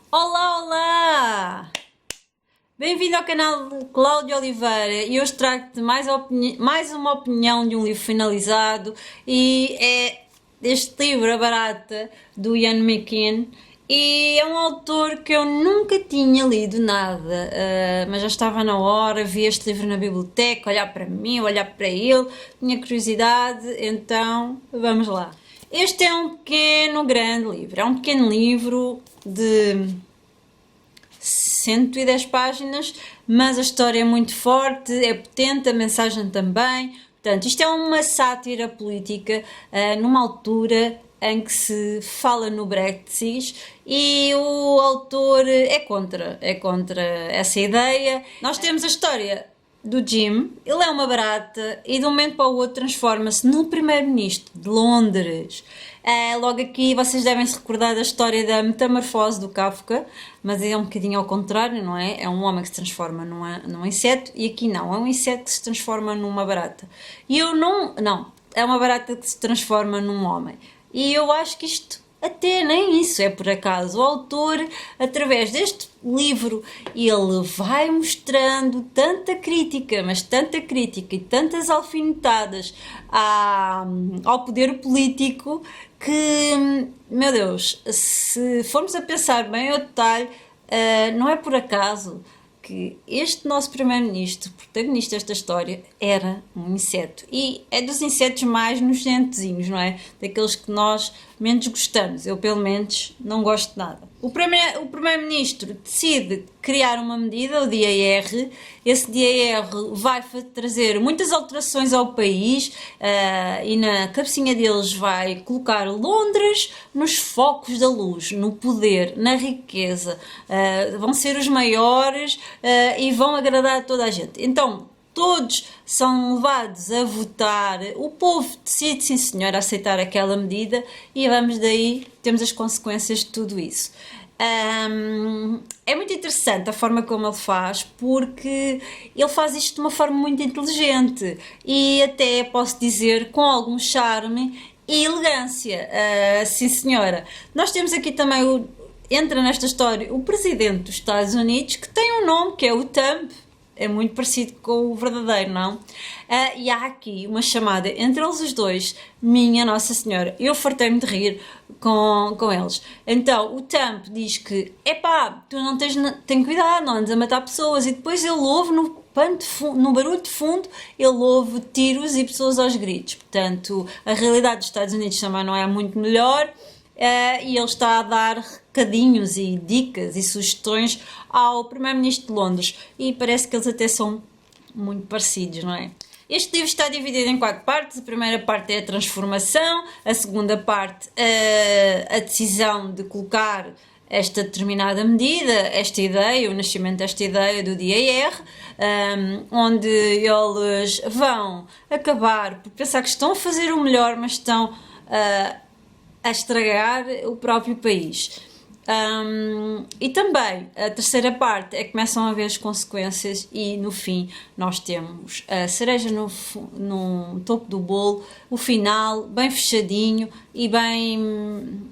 Olá, olá! Bem-vindo ao canal de Cláudia Oliveira e hoje trago-te mais uma opinião de um livro finalizado e é este livro, A Barata, do Ian McEwan, e é um autor que eu nunca tinha lido nada, mas já estava na hora, vi este livro na biblioteca, olhar para mim, olhar para ele, tinha curiosidade, então vamos lá. Este é um pequeno, grande livro, é um pequeno livro de 110 páginas, mas a história é muito forte, é potente, a mensagem também. Portanto, isto é uma sátira política numa altura em que se fala no Brexit e o autor é contra essa ideia. Nós temos a história do Jim, ele é uma barata e de um momento para o outro transforma-se no primeiro-ministro de Londres. Logo aqui vocês devem se recordar da história da metamorfose do Kafka, mas é um bocadinho ao contrário, não é? É um homem que se transforma num inseto e aqui não, é um inseto que se transforma numa barata. E eu não, é uma barata que se transforma num homem. E eu acho que isto até nem isso é por acaso. O autor, através deste livro, ele vai mostrando tanta crítica, mas tanta crítica e tantas alfinetadas ao poder político que, meu Deus, se formos a pensar bem ao detalhe, não é por acaso que este nosso primeiro-ministro, protagonista desta história, era um inseto. E é dos insetos mais nojentozinhos, não é? Daqueles que nós menos gostamos. Eu, pelo menos, não gosto de nada. O primeiro-ministro decide criar uma medida, o DAR. Esse DAR vai trazer muitas alterações ao país e na cabecinha deles vai colocar Londres nos focos da luz, no poder, na riqueza. Vão ser os maiores e vão agradar a toda a gente. Então, todos são levados a votar, o povo decide, sim senhor, aceitar aquela medida e vamos daí, temos as consequências de tudo isso. É muito interessante a forma como ele faz, porque ele faz isto de uma forma muito inteligente e até posso dizer com algum charme e elegância. Sim senhora. Nós temos aqui também entra nesta história o presidente dos Estados Unidos, que tem um nome que é o Trump. É muito parecido com o verdadeiro, não? E há aqui uma chamada entre eles os dois, minha Nossa Senhora. Eu fartei-me de rir com eles. Então, o Trump diz que, epá, tu não tem cuidado, não andes a matar pessoas. E depois ele ouve no barulho de fundo, ele ouve tiros e pessoas aos gritos. Portanto, a realidade dos Estados Unidos também não é muito melhor. E ele está a dar recadinhos e dicas e sugestões ao primeiro-ministro de Londres e parece que eles até são muito parecidos, não é? Este livro está dividido em 4 partes. A primeira parte é a transformação, a segunda parte a decisão de colocar esta determinada medida, esta ideia, o nascimento desta ideia do DAR, onde eles vão acabar por pensar que estão a fazer o melhor, mas estão a estragar o próprio país. E também a terceira parte é que começam a haver as consequências e no fim nós temos a cereja no topo do bolo, o final bem fechadinho e bem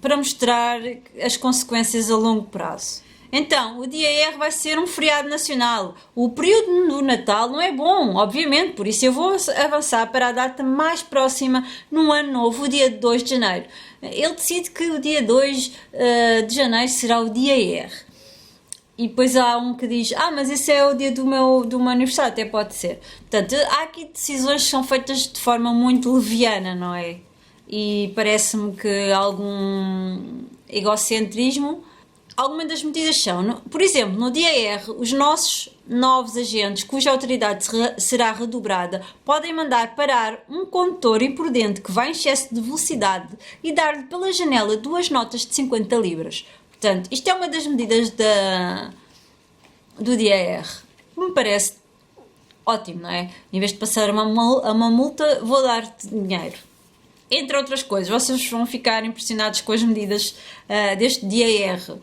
para mostrar as consequências a longo prazo. Então, o DAR vai ser um feriado nacional. O período do Natal não é bom, obviamente, por isso eu vou avançar para a data mais próxima no ano novo, o dia 2 de janeiro. Ele decide que o dia 2 de janeiro será o DAR. E depois há um que diz, mas esse é o dia do meu aniversário, até pode ser. Portanto, há aqui decisões que são feitas de forma muito leviana, não é? E parece-me que algum egocentrismo. Algumas das medidas são, por exemplo, no DAR, os nossos novos agentes, cuja autoridade será redobrada, podem mandar parar um condutor imprudente que vai em excesso de velocidade e dar-lhe pela janela 2 notas de 50 libras. Portanto, isto é uma das medidas do DAR. Me parece ótimo, não é? Em vez de passar uma multa, vou dar-te dinheiro. Entre outras coisas, vocês vão ficar impressionados com as medidas deste DAR.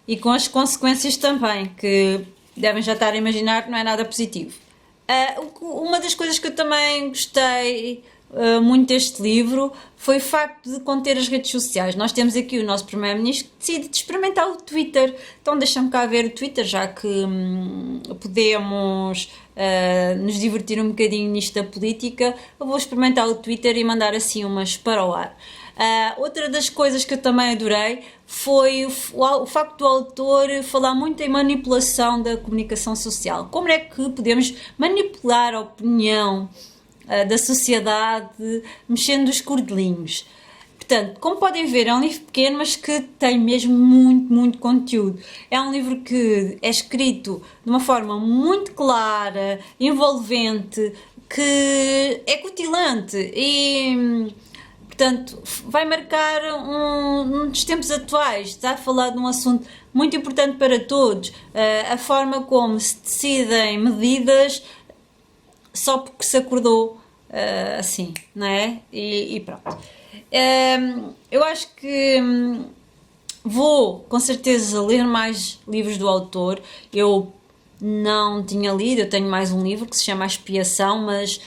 E com as consequências também, que devem já estar a imaginar que não é nada positivo. Uma das coisas que eu também gostei muito este livro foi o facto de conter as redes sociais. Nós temos aqui o nosso primeiro-ministro que decide de experimentar o Twitter. Então deixa-me cá ver o Twitter, já que podemos nos divertir um bocadinho nisto da política. Eu vou experimentar o Twitter e mandar assim umas para o ar. Outra das coisas que eu também adorei foi o facto do autor falar muito em manipulação da comunicação social. Como é que podemos manipular a opinião da sociedade mexendo os cordelinhos? Portanto, como podem ver, é um livro pequeno, mas que tem mesmo muito conteúdo. É um livro que é escrito de uma forma muito clara, envolvente, que é cutilante e, portanto, vai marcar um dos tempos atuais. Está a falar de um assunto muito importante para todos. A forma como se decidem medidas só porque se acordou assim, não é? E pronto. Eu acho que vou com certeza ler mais livros do autor. Eu não tinha lido, eu tenho mais um livro que se chama A Expiação, mas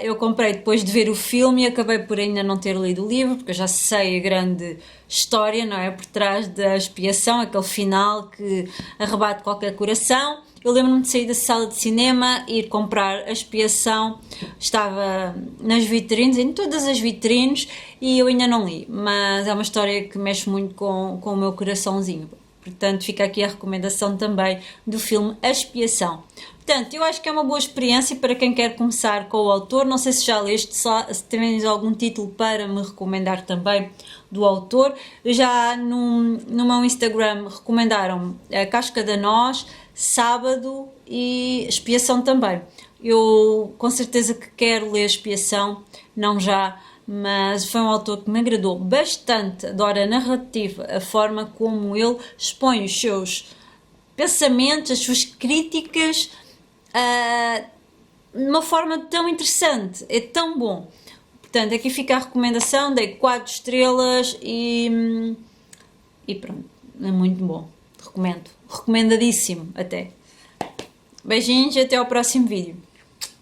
eu comprei depois de ver o filme e acabei por ainda não ter lido o livro, porque eu já sei a grande história, não é? Por trás da expiação, aquele final que arrebata qualquer coração. Eu lembro-me de sair da sala de cinema e ir comprar A Expiação. Estava nas vitrines, em todas as vitrines, e eu ainda não li, mas é uma história que mexe muito com o meu coraçãozinho. Portanto, fica aqui a recomendação também do filme A Expiação. Portanto, eu acho que é uma boa experiência para quem quer começar com o autor. Não sei se já leste, se tens algum título para me recomendar também do autor. Já no meu Instagram recomendaram A Casca da Noz, Sábado e Expiação também. Eu com certeza que quero ler Expiação, não já, mas foi um autor que me agradou bastante. Adoro a narrativa, a forma como ele expõe os seus pensamentos, as suas críticas de uma forma tão interessante, é tão bom. Portanto, aqui fica a recomendação, dei 4 estrelas e pronto, é muito bom, recomendadíssimo até. Beijinhos e até ao próximo vídeo.